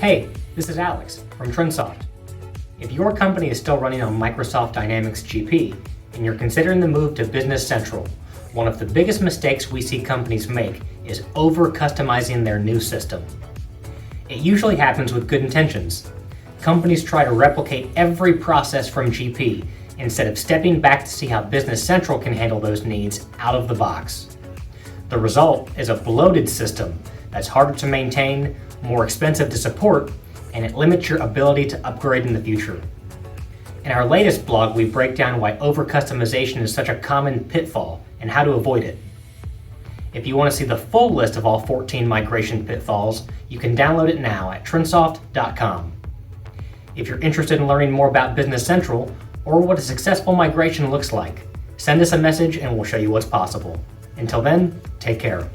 Hey, this is Alex from Trinsoft. If your company is still running on Microsoft Dynamics GP and you're considering the move to Business Central, one of the biggest mistakes we see companies make is over-customizing their new system. It usually happens with good intentions. Companies try to replicate every process from GP instead of stepping back to see how Business Central can handle those needs out of the box. The result is a bloated system that's harder to maintain, more expensive to support, and it limits your ability to upgrade in the future. In our latest blog, we break down why over-customization is such a common pitfall and how to avoid it. If you want to see the full list of all 14 migration pitfalls, you can download it now at trinsoft.com. If you're interested in learning more about Business Central or what a successful migration looks like, send us a message and we'll show you what's possible. Until then, take care.